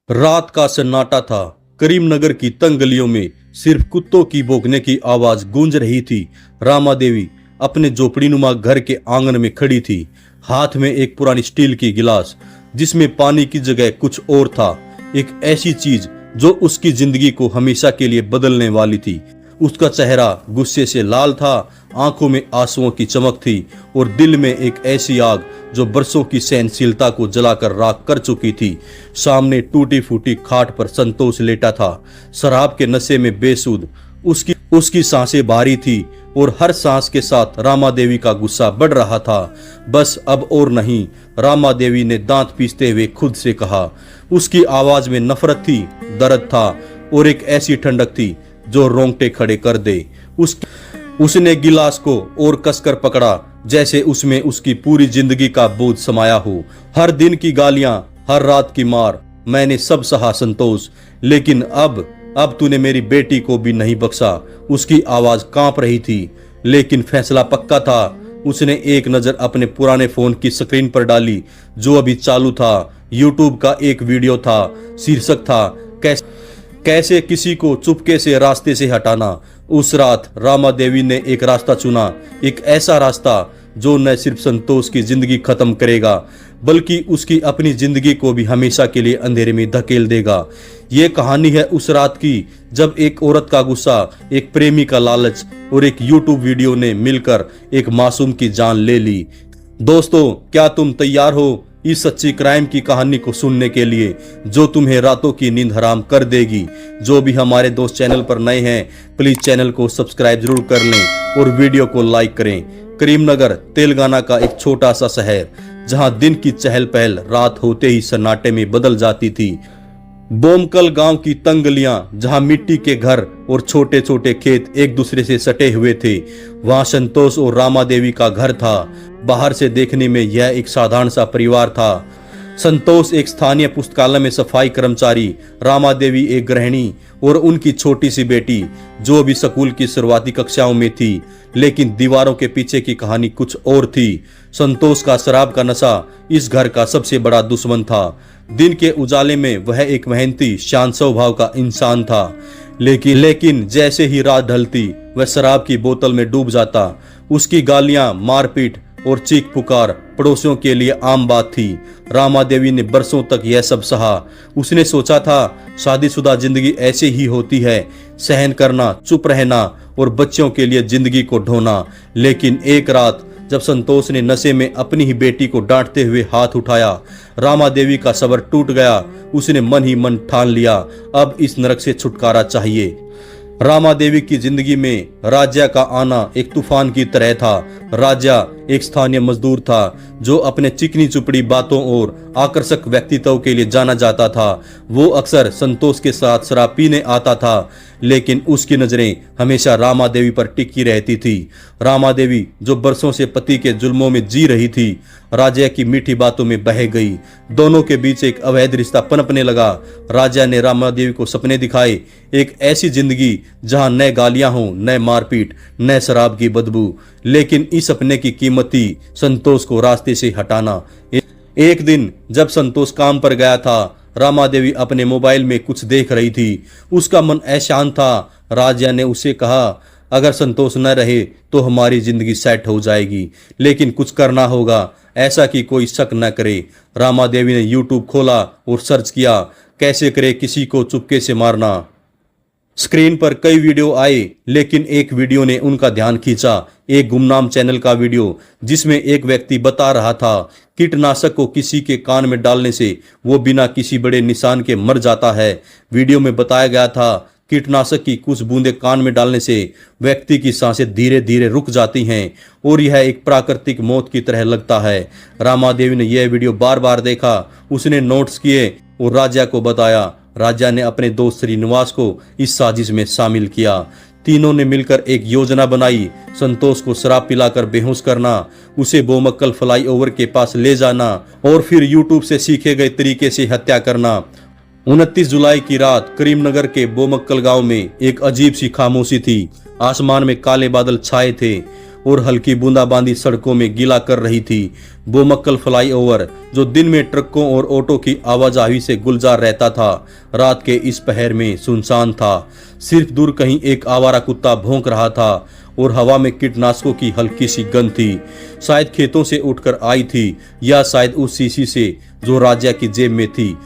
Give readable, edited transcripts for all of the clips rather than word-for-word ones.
रात का सन्नाटा था। करीमनगर की तंग गलियों में सिर्फ कुत्तों की भौंकने की आवाज गूंज रही थी। रामा देवी अपने झोपड़ीनुमा घर के आंगन में खड़ी थी, हाथ में एक पुरानी स्टील की गिलास जिसमें पानी की जगह कुछ और था। एक ऐसी चीज जो उसकी जिंदगी को हमेशा के लिए बदलने वाली थी। उसका चेहरा गुस्से से लाल था, आंखों में आंसुओं की चमक थी और दिल में एक ऐसी आग जो बरसों की सहनशीलता को जलाकर राख कर चुकी थी। सामने टूटी फूटी खाट पर संतोष लेटा था, शराब के नशे में बेसुध। उसकी सांसें भारी थी और हर सांस के साथ रामा देवी का गुस्सा बढ़ रहा था। बस अब और नहीं, रामा देवी ने दांत पीसते हुए खुद से कहा। उसकी आवाज में नफरत थी, दर्द था और एक ऐसी ठंडक थी जो रोंगटे खड़े कर दे। उसने गिलास को और कसकर पकड़ा, जैसे उसमें उसकी पूरी जिंदगी का बोझ समाया हो। हर दिन की गालियां, हर रात की मार मैंने सब सहा संतोष, लेकिन अब तूने मेरी बेटी को भी नहीं बख्शा। उसकी आवाज कांप रही थी, लेकिन फैसला पक्का था। उसने एक नजर अपने पुराने फोन की स्क्रीन पर डाली जो अभी चालू था। यूट्यूब का एक वीडियो था, शीर्षक था कैसे किसी को चुपके से रास्ते से हटाना। उस रात रामा देवी ने एक रास्ता चुना, एक ऐसा रास्ता जो न सिर्फ संतोष की जिंदगी खत्म करेगा बल्कि उसकी अपनी जिंदगी को भी हमेशा के लिए अंधेरे में धकेल देगा। ये कहानी है उस रात की जब एक औरत का गुस्सा, एक प्रेमी का लालच और एक यूट्यूब वीडियो ने मिलकर एक मासूम की जान ले ली। दोस्तों, क्या तुम तैयार हो इस सच्ची क्राइम की कहानी को सुनने के लिए जो तुम्हें रातों की नींद हराम कर देगी? जो भी हमारे दोस्त चैनल पर नए हैं, प्लीज चैनल को सब्सक्राइब जरूर कर लें और वीडियो को लाइक करें। करीमनगर तेलंगाना का एक छोटा सा शहर जहां दिन की चहल पहल रात होते ही सन्नाटे में बदल जाती थी। बोमकल गांव की तंग गलियां जहां मिट्टी के घर और छोटे छोटे खेत एक दूसरे से सटे हुए थे, वहां संतोष और रामा देवी का घर था। बाहर से देखने में यह एक साधारण सा परिवार था। संतोष एक स्थानीय पुस्तकालय में सफाई कर्मचारी, रामा देवी एक गृहिणी और उनकी छोटी सी बेटी जो अभी स्कूल की शुरुआती कक्षाओं में थी। लेकिन दीवारों के पीछे की कहानी कुछ और थी। संतोष का शराब का नशा इस घर का सबसे बड़ा दुश्मन था। दिन के उजाले में वह एक मेहनती, शांत स्वभाव का इंसान था, लेकिन जैसे ही रात ढलती वह शराब की बोतल में डूब जाता। उसकी गालियां, मारपीट और चीख पुकार पड़ोसियों के लिए आम बात थी। रामा देवी ने बरसों तक यह सब सहा। उसने सोचा था शादीशुदा जिंदगी ऐसे ही होती है, सहन करना, चुप रहना और बच्चों के लिए जिंदगी को ढोना। लेकिन एक रात जब संतोष ने नशे में अपनी ही बेटी को डांटते हुए हाथ उठाया, रामा देवी का सब्र टूट गया। उसने मन ही मन ठान लिया, अब इस नरक से छुटकारा चाहिए। रामा देवी की जिंदगी में राजा का आना एक तूफान की तरह था। राजा एक स्थानीय मजदूर था जो अपने चिकनी चुपड़ी बातों और आकर्षक व्यक्तित्व के लिए जाना जाता था। वो अक्सर संतोष के साथ शराब पीने आता था, लेकिन उसकी नजरें हमेशा रामा देवी पर टिकी रहती थी। रामा देवी जो बरसों से पति के जुल्मों में जी रही थी, राजा की मीठी बातों में बह गई। दोनों के बीच एक अवैध रिश्ता पनपने लगा। राजा ने रामा देवी को सपने दिखाए, एक ऐसी जिंदगी जहां न गालियां हो, न मारपीट, न शराब की बदबू। लेकिन इस सपने की कीमत थी संतोष को रास्ते से हटाना। एक दिन जब संतोष काम पर गया था, रामा देवी अपने मोबाइल में कुछ देख रही थी। उसका मन अशांत था। राजा ने उसे कहा, अगर संतोष न रहे तो हमारी जिंदगी सेट हो जाएगी, लेकिन कुछ करना होगा, ऐसा कि कोई शक न करे। रामा देवी ने यूट्यूब खोला और सर्च किया, कैसे करे किसी को चुपके से मारना। स्क्रीन पर कई वीडियो आए, लेकिन एक वीडियो ने उनका ध्यान खींचा। एक गुमनाम चैनल का वीडियो जिसमें एक व्यक्ति बता रहा था कीटनाशक को किसी के कान में डालने से वो बिना किसी बड़े निशान के मर जाता है। वीडियो में बताया गया था कीटनाशक की कुछ बूंदें कान में डालने से व्यक्ति की सांसें धीरे धीरे रुक जाती हैं और यह एक प्राकृतिक मौत की तरह लगता है। रामा देवी ने यह वीडियो बार बार देखा, उसने नोट्स किए और राजा को बताया। राजा ने अपने दोस्त श्रीनिवास को इस साजिश में शामिल किया। तीनों ने मिलकर एक योजना बनाई, संतोष को शराब पिलाकर बेहोश करना, उसे बोमक्कल फ्लाईओवर के पास ले जाना और फिर यूट्यूब से सीखे गए तरीके से हत्या करना। 29 जुलाई की रात करीमनगर के बोमक्कल गांव में एक अजीब सी खामोशी थी। आसमान में काले बादल छाए थे और हल्की बूंदाबांदी सड़कों में गीला कर रही थी। बोमक्कल फ्लाईओवर, जो दिन में ट्रकों और ऑटो की आवाजाही से गुलजार रहता था, रात के इस पहर में सुनसान था। सिर्फ दूर कहीं एक आवारा कुत्ता भौंक रहा था और हवा में कीटनाशकों की हल्की सी गंध थी। शायद खेतों से उठकर आई थी, या शायद उस शीशी से जो राजा की जेब में थी।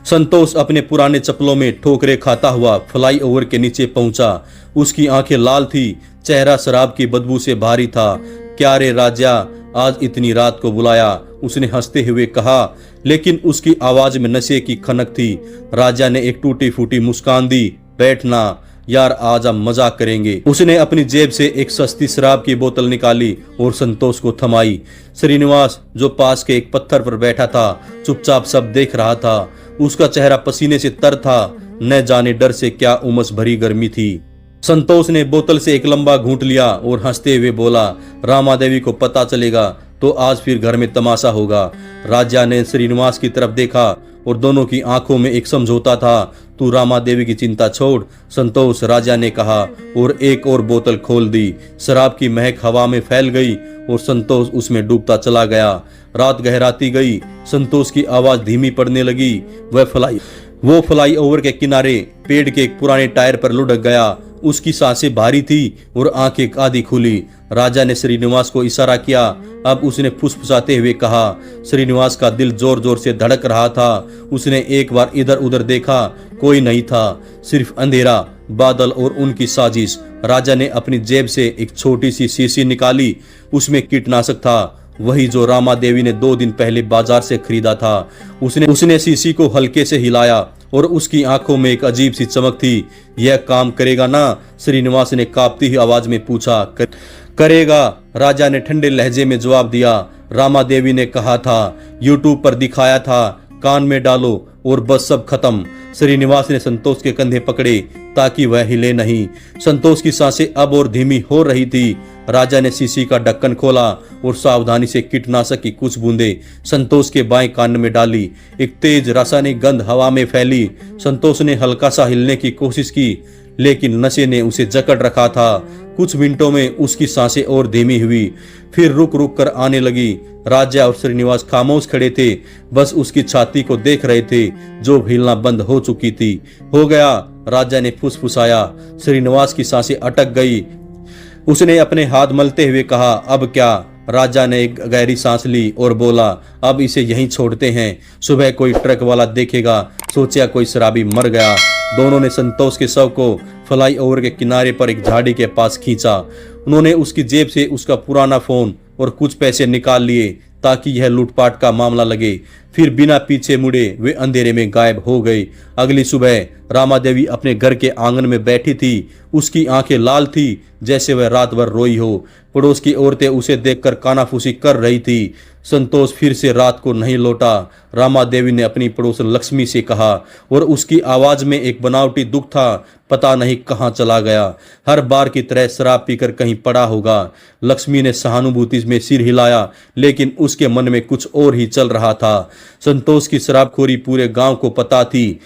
संतोष अपने पुराने चप्पलों में ठोकरे खाता हुआ फ्लाईओवर के नीचे पहुंचा। उसकी आंखें लाल थी, चेहरा शराब की बदबू से भारी था। क्या रे राजा, आज इतनी रात को बुलाया? उसने हंसते हुए कहा, लेकिन उसकी आवाज में नशे की खनक थी। राजा ने एक टूटी फूटी मुस्कान दी। बैठना यार, आज हम मजाक करेंगे। उसने अपनी जेब से एक सस्ती शराब की बोतल निकाली और संतोष को थमाई। श्रीनिवास, जो पास के एक पत्थर पर बैठा था, चुपचाप सब देख रहा था। उसका चेहरा पसीने से तर था, न जाने डर से क्या उमस भरी गर्मी थी। संतोष ने बोतल से एक लंबा घूंट लिया और हंसते हुए बोला, रामा देवी को पता चलेगा तो आज फिर घर में तमाशा होगा। राजा ने श्रीनिवास की तरफ देखा और दोनों की आंखों में एक समझौता था। तू रामा देवी की चिंता छोड़ संतोष, राजा ने कहा और एक और बोतल खोल दी। शराब की महक हवा में फैल गई और संतोष उसमें डूबता चला गया। रात गहराती गई। संतोष की आवाज धीमी पड़ने लगी। वो फ्लाईओवर के किनारे पेड़ के एक पुराने टायर पर लुढ़क गया। उसकी सांसें भारी थी और आंखें आधी खुली। राजा ने श्रीनिवास को इशारा किया। अब उसने फुसफुसाते हुए कहा। श्रीनिवास का दिल जोर जोर से धड़क रहा था। उसने एक बार इधर उधर देखा, कोई नहीं था, सिर्फ अंधेरा, बादल और उनकी साजिश। राजा ने अपनी जेब से एक छोटी सी शीशी निकाली। उसमें कीटनाशक था, वही जो रामा देवी ने 2 दिन पहले बाजार से खरीदा था। उसने शीशी को हल्के से हिलाया और उसकी आंखों में एक अजीब सी चमक थी। यह काम करेगा ना? श्रीनिवास ने कांपती हुई आवाज में पूछा। करेगा, राजा ने ठंडे लहजे में जवाब दिया। रामा देवी ने कहा था, यूट्यूब पर दिखाया था, कान में डालो और बस सब खत्म। श्रीनिवास ने संतोष के कंधे पकड़े ताकि वह हिले नहीं। संतोष की सांसें अब और धीमी हो रही थी। राजा ने शीशी का ढक्कन खोला और सावधानी से कीटनाशक की कुछ बूंदें संतोष के बाएं कान में डाली। एक तेज रासायनिक गंध हवा में फैली। संतोष ने हल्का सा हिलने की कोशिश की, लेकिन नशे ने उसे जकड़ रखा था। कुछ मिनटों में उसकी सांसें और धीमी हुई, फिर रुक रुक कर आने लगी। राजा और श्रीनिवास खामोश खड़े थे, बस उसकी छाती को देख रहे थे जो हिलना बंद हो चुकी थी। हो गया, राजा ने फुसफुसाया। श्रीनिवास की सांसें अटक गई। उसने अपने हाथ मलते हुए कहा, अब क्या? राजा ने एक गहरी सांस ली और बोला, अब इसे यहीं छोड़ते हैं, सुबह कोई ट्रक वाला देखेगा, सोचा कोई शराबी मर गया। दोनों ने संतोष के शव को फ्लाईओवर के किनारे पर एक झाड़ी के पास खींचा। उन्होंने उसकी जेब से उसका पुराना फोन और कुछ पैसे निकाल लिए ताकि यह लूटपाट का मामला लगे। फिर बिना पीछे मुड़े वे अंधेरे में गायब हो गए। अगली सुबह रामा देवी अपने घर के आंगन में बैठी थी। उसकी आंखें लाल थी जैसे वह रात भर रोई हो। पड़ोस की औरतें उसे देखकर कानाफूसी कर रही थी। संतोष फिर से रात को नहीं लौटा, रामा देवी ने अपनी पड़ोसन लक्ष्मी से कहा, और उसकी आवाज में एक बनावटी दुख था। पता नहीं कहाँ चला गया, हर बार की तरह शराब पीकर कहीं पड़ा होगा। लक्ष्मी ने सहानुभूति में सिर हिलाया, लेकिन उसके मन में कुछ और ही चल रहा था। संतोष की शराबखोरी पूरे गांव को पता थी,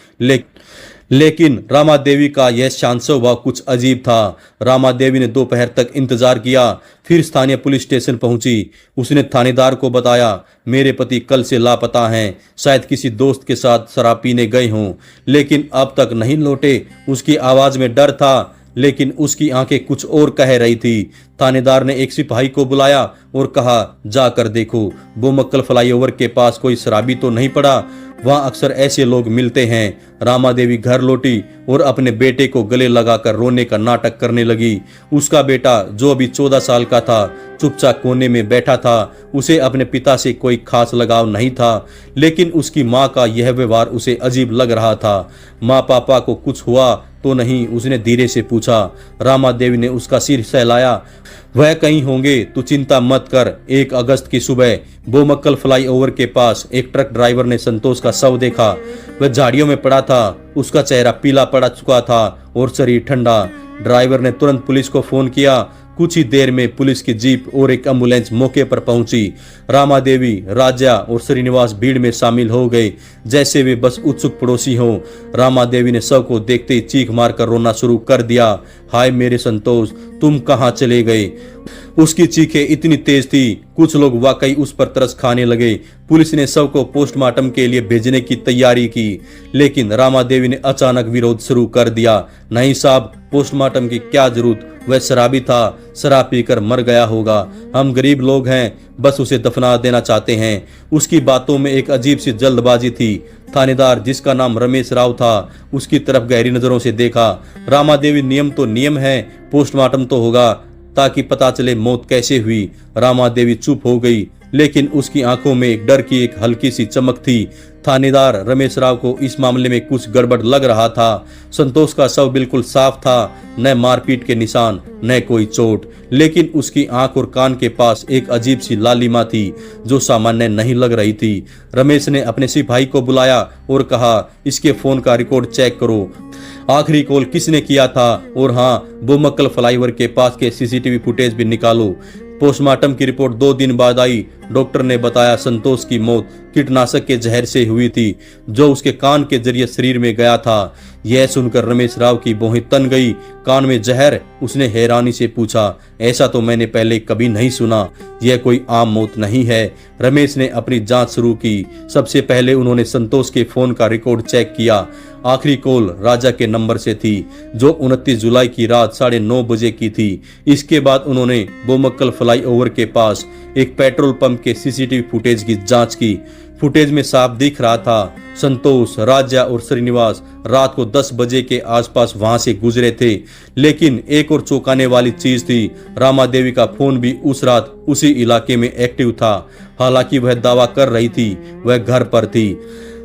लेकिन रामा देवी का यह शांत स्वभाव कुछ अजीब था। रामा देवी ने दोपहर तक इंतजार किया, फिर स्थानीय पुलिस स्टेशन पहुंची। उसने थानेदार को बताया, मेरे पति कल से लापता हैं, शायद किसी दोस्त के साथ शराब पीने गए हों, लेकिन अब तक नहीं लौटे। उसकी आवाज में डर था, लेकिन उसकी आंखें कुछ और कह रही थी। थानेदार ने एक सिपाही को बुलाया और कहा, जाकर देखो बोमक्कल फ्लाईओवर के पास कोई शराबी तो नहीं पड़ा, वहां अक्सर ऐसे लोग मिलते हैं। रामा देवी घर लौटी और अपने बेटे को गले लगाकर रोने का नाटक करने लगी। उसका बेटा, जो अभी 14 साल का था, चुपचाप कोने में बैठा था। उसे अपने पिता से कोई खास लगाव नहीं था, लेकिन उसकी माँ का यह व्यवहार उसे अजीब लग रहा था। माँ, पापा को कुछ हुआ तो नहीं? उसने धीरे से पूछा। रामा देवी ने उसका सिर सहलाया। वह कहीं होंगे, तू चिंता मत कर। 1 अगस्त की सुबह बोमक्कल फ्लाईओवर के पास एक ट्रक ड्राइवर ने संतोष का शव देखा। वह झाड़ियों में पड़ा था, उसका चेहरा पीला पड़ चुका था और शरीर ठंडा। ड्राइवर ने तुरंत पुलिस को फोन किया। कुछ ही देर में पुलिस की जीप और एक एम्बुलेंस मौके पर पहुंची। रामा देवी, राजा और श्रीनिवास भीड़ में शामिल हो गए, जैसे वे बस उत्सुक पड़ोसी हों। रामा देवी ने शव को देखते ही चीख मारकर रोना शुरू कर दिया। हाय मेरे संतोष, तुम कहाँ चले गए। उसकी चीखें इतनी तेज थी, कुछ लोग वाकई उस पर तरस खाने लगे। पुलिस ने शव को पोस्टमार्टम के लिए भेजने की तैयारी की, लेकिन रामा देवी ने अचानक विरोध शुरू कर दिया। नहीं साहब, पोस्टमार्टम की क्या जरूरत, वह शराबी था, शराब पीकर मर गया होगा। हम गरीब लोग हैं, बस उसे दफना देना चाहते हैं। उसकी बातों में एक अजीब सी जल्दबाजी थी। थानेदार, जिसका नाम रमेश राव था, उसकी तरफ गहरी नजरों से देखा। रामा देवी, नियम तो नियम है, पोस्टमार्टम तो होगा ताकि पता चले मौत कैसे हुई। रामा देवी चुप हो गई, लेकिन उसकी आंखों में एक डर की एक हल्की सी चमक थी। थानेदार रमेश राव को इस मामले में कुछ गड़बड़ लग रहा था। संतोष का शव बिल्कुल साफ था, न मारपीट के निशान न कोई चोट, लेकिन उसकी आंख और कान के पास एक अजीब सी लालिमा थी जो सामान्य नहीं लग रही थी। रमेश ने अपने सिपाही को बुलाया और कहा, इसके फोन का रिकॉर्ड चेक करो, आखिरी कॉल किसने किया था, और हाँ, बोमक्कल फ्लाईओवर के पास के सीसीटीवी फुटेज भी निकालो। पोस्टमार्टम की रिपोर्ट 2 दिन बाद आई। डॉक्टर ने बताया संतोष की मौत कीटनाशक के जहर से हुई थी, जो उसके कान के जरिए शरीर में गया था। यह सुनकर रमेश राव की भौहें तन गई। कान में जहर? उसने हैरानी से पूछा। ऐसा तो मैंने पहले कभी नहीं सुना, यह कोई आम मौत नहीं है। रमेश ने अपनी जांच शुरू की। सबसे पहले उन्होंने संतोष के फोन का रिकॉर्ड चेक किया। आखिरी कॉल राजा के नंबर से थी, जो 29 जुलाई की रात 9:30 बजे की थी। इसके बाद उन्होंने बोमक्कल फ्लाईओवर के पास एक पेट्रोल पंप के सीसीटीवी फुटेज की जांच की। फुटेज में साफ दिख रहा था संतोष, राजा और श्रीनिवास रात को 10 बजे के आसपास वहां से गुजरे थे। लेकिन एक और चौंकाने वाली चीज थी, रामा देवी का फोन भी उस रात उसी इलाके में एक्टिव था। हालांकि वह दावा कर रही थी वह घर पर थी।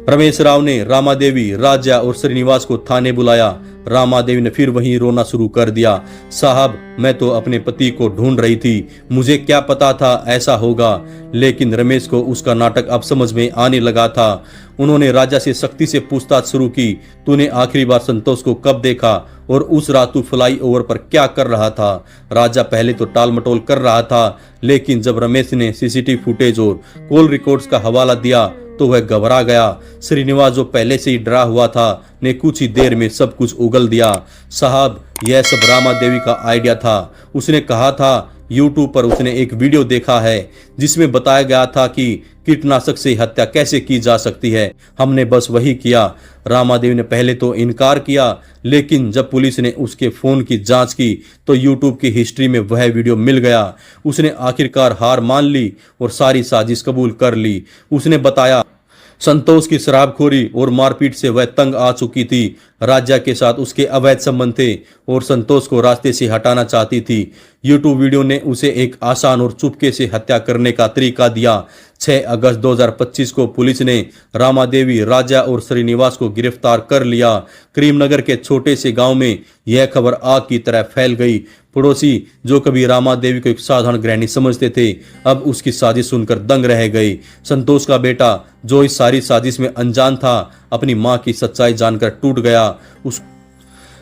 रमेश राव ने रामा देवी, राजा और श्रीनिवास को थाने बुलाया। रामा देवी ने फिर वहीं रोना शुरू कर दिया। साहब, मैं तो अपने पति को ढूंढ रही थी, मुझे क्या पता था ऐसा होगा। लेकिन रमेश को उसका नाटक अब समझ में आने लगा था। उन्होंने राजा से सख्ती से पूछताछ शुरू की। तूने आखिरी बार संतोष को कब देखा, और उस रात तू फ्लाईओवर पर क्या कर रहा था? राजा पहले तो टाल मटोल कर रहा था, लेकिन जब रमेश ने सीसीटीवी फुटेज और कॉल रिकॉर्ड्स का हवाला दिया तो वह घबरा गया। श्रीनिवास, जो पहले से ही डरा हुआ था, ने कुछ ही देर में सब कुछ उगल दिया। साहब, यह सब रामा देवी का आइडिया था। उसने कहा था, यूट्यूब पर उसने एक वीडियो देखा है जिसमें बताया गया था कि कीटनाशक से हत्या कैसे की जा सकती है। हमने बस वही किया। रामा देवी ने पहले तो इनकार किया, लेकिन जब पुलिस ने उसके फोन की जांच की तो यूट्यूब की हिस्ट्री में वह वीडियो मिल गया। उसने आखिरकार हार मान ली और सारी साजिश कबूल कर ली। उसने बताया संतोष की शराबखोरी और मारपीट से वह तंग आ चुकी थी। राजा के साथ उसके अवैध संबंध थे और संतोष को रास्ते से हटाना चाहती थी। यूट्यूब वीडियो ने उसे एक आसान और चुपके से हत्या करने का तरीका दिया। 6 अगस्त 2025 को पुलिस ने रामा देवी, राजा और श्रीनिवास को गिरफ्तार कर लिया। करीमनगर के छोटे से गांव में यह खबर आग की तरह फैल गई। पड़ोसी, जो कभी रामा देवी को एक साधारण गृहिणी समझते थे, अब उसकी साजिश सुनकर दंग रह गए। संतोष का बेटा, जो इस सारी साजिश में अनजान था, अपनी मां की सच्चाई जानकर टूट गया।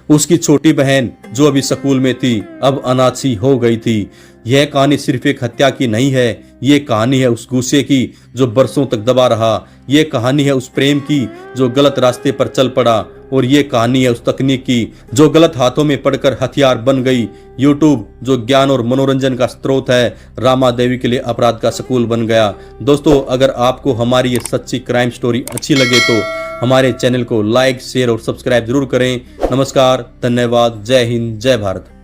उसकी छोटी बहन, जो अभी स्कूल में थी, अब अनाथी हो गई थी। यह कहानी सिर्फ एक हत्या की नहीं है, ये कहानी है उस गुस्से की जो बरसों तक दबा रहा। ये कहानी है उस प्रेम की जो गलत रास्ते पर चल पड़ा, और ये कहानी है उस तकनीक की जो गलत हाथों में पड़कर हथियार बन गई। यूट्यूब, जो ज्ञान और मनोरंजन का स्रोत है, रामा देवी के लिए अपराध का स्कूल बन गया। दोस्तों, अगर आपको हमारी ये सच्ची क्राइम स्टोरी अच्छी लगे तो हमारे चैनल को लाइक, शेयर और सब्सक्राइब जरूर करें। नमस्कार, धन्यवाद, जय हिंद, जय भारत।